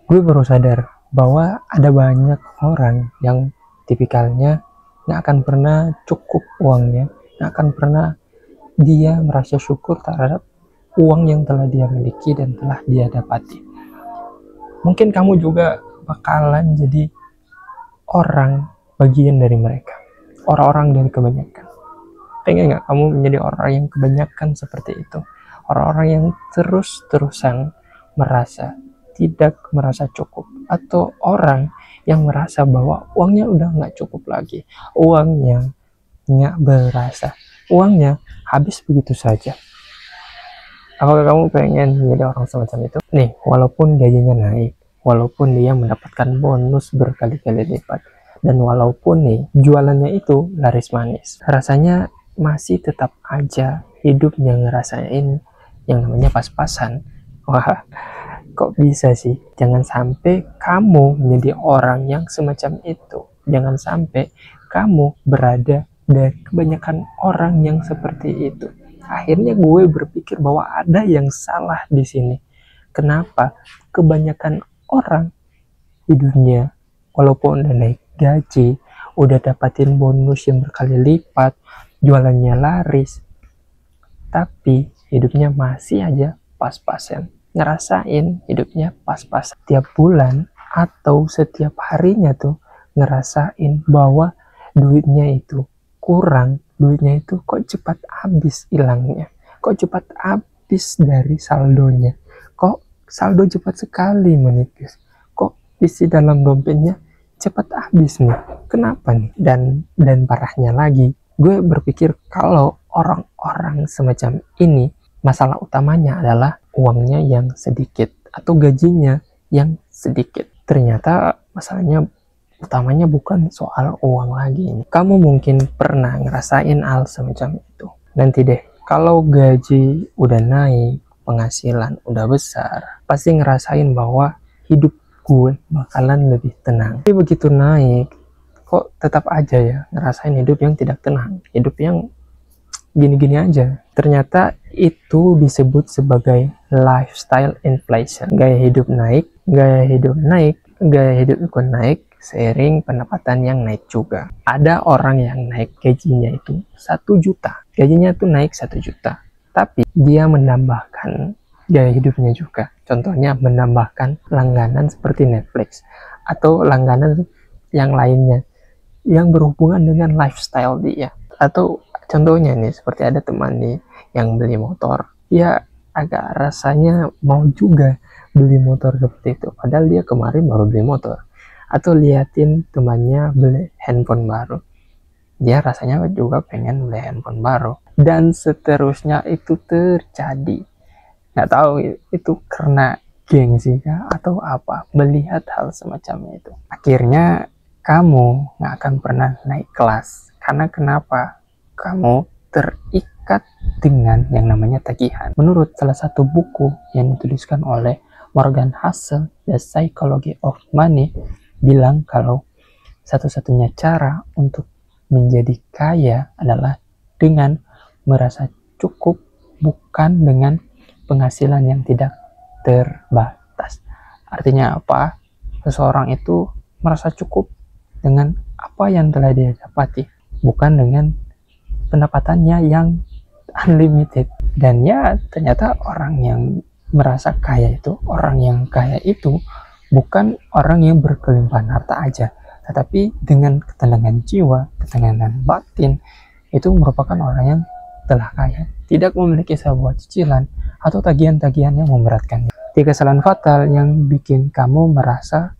gue baru sadar bahwa ada banyak orang yang tipikalnya nggak akan pernah cukup uangnya, nggak akan pernah dia merasa syukur terhadap uang yang telah dia miliki dan telah dia dapati. Mungkin kamu juga bakalan jadi orang bagian dari mereka, orang-orang dari kebanyakan. Pengen nggak kamu menjadi orang yang kebanyakan seperti itu? Orang-orang yang terus-terusan tidak merasa cukup, atau orang yang merasa bahwa uangnya udah nggak cukup lagi, uangnya nggak berasa, uangnya habis begitu saja. Apakah kamu pengen menjadi orang semacam itu? Nih, walaupun gajinya naik, walaupun dia mendapatkan bonus berkali-kali lipat, dan walaupun nih jualannya itu laris manis, rasanya masih tetap aja hidupnya ngerasain yang namanya pas-pasan. Wah, kok bisa sih? Jangan sampai kamu menjadi orang yang semacam itu. Jangan sampai kamu berada dari kebanyakan orang yang seperti itu. Akhirnya gue berpikir bahwa ada yang salah di sini. Kenapa? Kebanyakan orang hidupnya walaupun udah naik gaji, udah dapatin bonus yang berkali lipat, jualannya laris, tapi hidupnya masih aja pas-pasan, ngerasain hidupnya pas-pasan. Tiap bulan atau setiap harinya tuh ngerasain bahwa duitnya itu kurang, duitnya itu kok cepat habis hilangnya, kok cepat habis dari saldonya, kok saldo cepat sekali menipis, kok isi dalam dompetnya cepat habis nih, kenapa nih? Dan parahnya lagi, gue berpikir kalau orang-orang semacam ini masalah utamanya adalah uangnya yang sedikit atau gajinya yang sedikit. Ternyata masalahnya utamanya bukan soal uang lagi. Kamu mungkin pernah ngerasain hal semacam itu. Nanti deh, kalau gaji udah naik, penghasilan udah besar, pasti ngerasain bahwa hidup gue bakalan lebih tenang. Tapi begitu naik, kok tetap aja ya ngerasain hidup yang tidak tenang, hidup yang gini-gini aja. Ternyata itu disebut sebagai lifestyle inflation. Gaya hidup naik, gaya hidup ikut naik seiring pendapatan yang naik juga. Ada orang yang naik gajinya itu 1 juta, gajinya tuh naik 1 juta, tapi dia menambahkan gaya hidupnya juga. Contohnya menambahkan langganan seperti Netflix atau langganan yang lainnya yang berhubungan dengan lifestyle dia. Atau contohnya nih, seperti ada teman nih yang beli motor, dia agak rasanya mau juga beli motor seperti itu, padahal dia kemarin baru beli motor. Atau liatin temannya beli handphone baru, dia rasanya juga pengen beli handphone baru, dan seterusnya itu terjadi. Nggak tahu itu karena gengsi kah atau apa, melihat hal semacam itu. Akhirnya kamu nggak akan pernah naik kelas. Karena kenapa? Kamu terikat dengan yang namanya tagihan. Menurut salah satu buku yang dituliskan oleh Morgan Housel, The Psychology of Money, bilang kalau satu-satunya cara untuk menjadi kaya adalah dengan merasa cukup, bukan dengan penghasilan yang tidak terbatas. Artinya apa? Seseorang itu merasa cukup dengan apa yang telah dia dapati, bukan dengan pendapatannya yang unlimited. Dan ya, ternyata orang yang merasa kaya itu, orang yang kaya itu bukan orang yang berkelimpahan harta aja, tetapi dengan ketenangan jiwa, ketenangan batin, itu merupakan orang yang telah kaya, tidak memiliki sebuah cicilan atau tagihan-tagihan yang memberatkannya. 3 kesalahan fatal yang bikin kamu merasa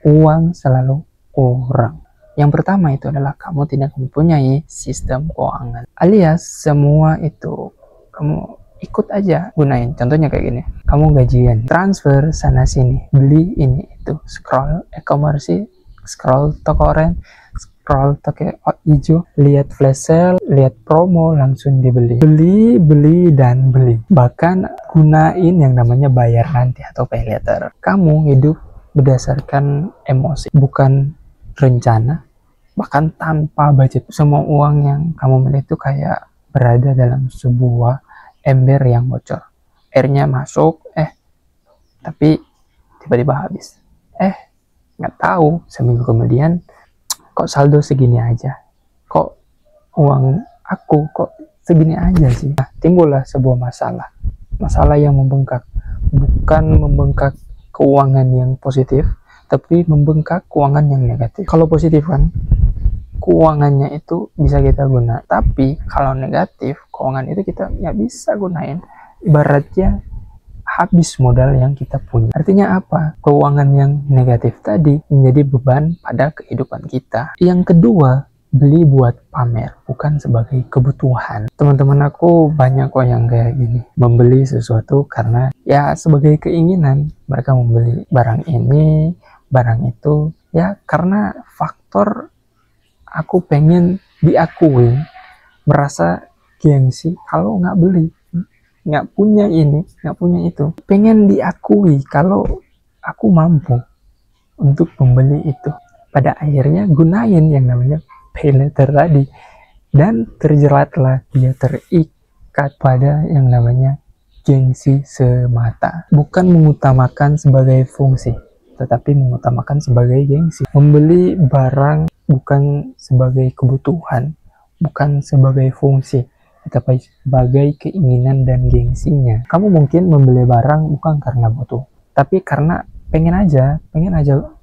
uang selalu kurang. Yang pertama itu adalah kamu tidak mempunyai sistem keuangan, alias semua itu kamu ikut aja gunain. Contohnya kayak gini, kamu gajian, transfer sana sini, beli ini itu, scroll e-commerce, scroll toko oranye, scroll toko hijau, lihat flash sale, lihat promo, langsung dibeli, beli dan beli. Bahkan gunain yang namanya bayar nanti atau pay later. Kamu hidup berdasarkan emosi, bukan rencana. Bahkan tanpa budget. Semua uang yang kamu miliki itu kayak berada dalam sebuah ember yang bocor. Airnya masuk, tapi tiba-tiba habis. Nggak tahu, seminggu kemudian kok saldo segini aja, kok uang aku kok segini aja sih. Nah, timbullah sebuah masalah yang membengkak, bukan membengkak keuangan yang positif, tapi membengkak keuangan yang negatif. Kalau positif kan keuangannya itu bisa kita guna, tapi kalau negatif keuangan itu kita nggak bisa gunain, ibaratnya habis modal yang kita punya. Artinya apa? Keuangan yang negatif tadi menjadi beban pada kehidupan kita. Yang kedua, beli buat pamer, bukan sebagai kebutuhan. Teman-teman aku banyak kok yang kayak gini, membeli sesuatu karena ya sebagai keinginan. Mereka membeli barang ini, barang itu, ya karena faktor aku pengen diakui, merasa gengsi kalau nggak beli, nggak punya ini, nggak punya itu, pengen diakui kalau aku mampu untuk membeli itu. Pada akhirnya gunain yang namanya pay later tadi, dan terjeratlah dia terikat pada yang namanya gengsi semata, bukan mengutamakan sebagai fungsi, tetapi mengutamakan sebagai gengsi. Membeli barang bukan sebagai kebutuhan, bukan sebagai fungsi, tetapi sebagai keinginan dan gengsinya. Kamu mungkin membeli barang bukan karena butuh, tapi karena pengen aja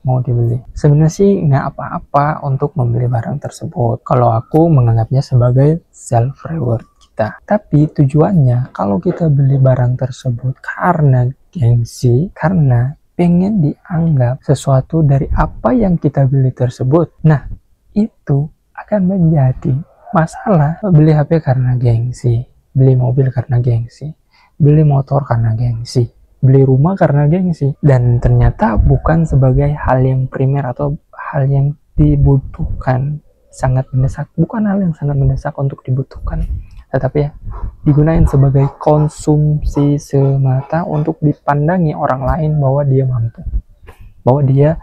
mau dibeli. Sebenarnya sih nggak apa-apa untuk membeli barang tersebut, kalau aku menganggapnya sebagai self reward kita. Tapi tujuannya kalau kita beli barang tersebut karena gengsi, karena pengen dianggap sesuatu dari apa yang kita beli tersebut, nah itu akan menjadi masalah. Beli HP karena gengsi, beli mobil karena gengsi, beli motor karena gengsi, beli rumah karena gengsi, dan ternyata bukan sebagai hal yang primer atau hal yang dibutuhkan, sangat mendesak, bukan hal yang sangat mendesak untuk dibutuhkan, tetapi ya digunakan sebagai konsumsi semata untuk dipandangi orang lain bahwa dia mampu, bahwa dia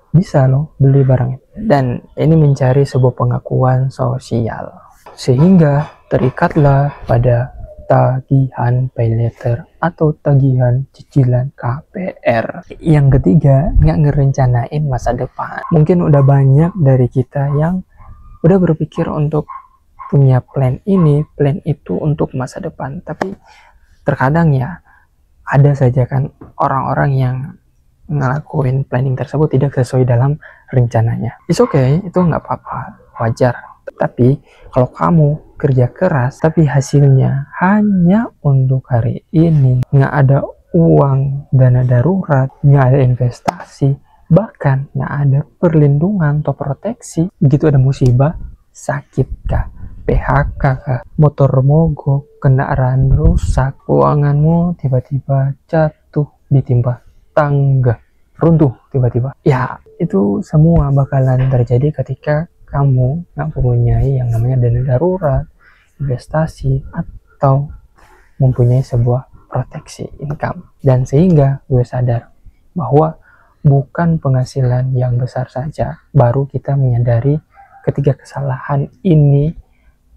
bisa loh beli barang itu. Dan ini mencari sebuah pengakuan sosial, sehingga terikatlah pada tagihan pay later atau tagihan cicilan KPR. Yang ketiga, nggak ngerencanain masa depan. Mungkin udah banyak dari kita yang udah berpikir untuk punya plan ini, plan itu untuk masa depan, tapi terkadang ya ada saja kan orang-orang yang ngelakuin planning tersebut tidak sesuai dalam rencananya. It's okay, itu nggak apa-apa, wajar. Tapi kalau kamu kerja keras tapi hasilnya hanya untuk hari ini, nggak ada uang dana darurat, nggak ada investasi, bahkan nggak ada perlindungan atau proteksi, begitu ada musibah, sakit kah, PHK kah, motor mogok, kendaraan rusak, keuanganmu tiba-tiba jatuh, ditimpa tangga, runtuh tiba-tiba. Ya, itu semua bakalan terjadi ketika kamu nggak mempunyai yang namanya dana darurat, investasi, atau mempunyai sebuah proteksi income. Dan sehingga gue sadar bahwa bukan penghasilan yang besar saja baru kita menyadari ketiga kesalahan ini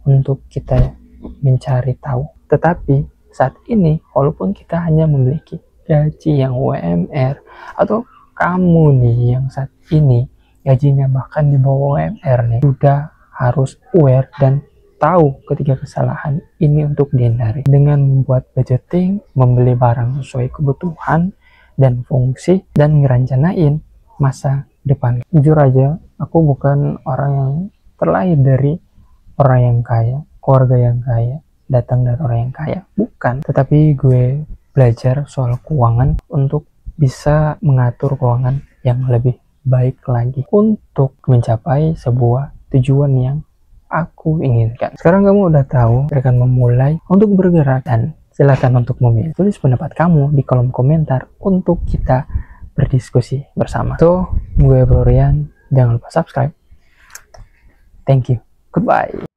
untuk kita mencari tahu. Tetapi saat ini walaupun kita hanya memiliki gaji yang UMR, atau kamu nih yang saat ini gajinya bahkan di bawah UMR nih, sudah harus aware dan tahu ketiga kesalahan ini untuk dihindari dengan membuat budgeting, membeli barang sesuai kebutuhan dan fungsi, dan ngerencanain masa depan. Jujur aja, aku bukan orang yang terlahir dari orang yang kaya, keluarga yang kaya, datang dari orang yang kaya, bukan. Tetapi gue belajar soal keuangan untuk bisa mengatur keuangan yang lebih baik lagi untuk mencapai sebuah tujuan yang aku inginkan. Sekarang kamu udah tahu, akan memulai untuk bergerak, dan silakan untuk memilih. Tulis pendapat kamu di kolom komentar untuk kita berdiskusi bersama. So, gue Bro Rian, jangan lupa subscribe. Thank you. Goodbye.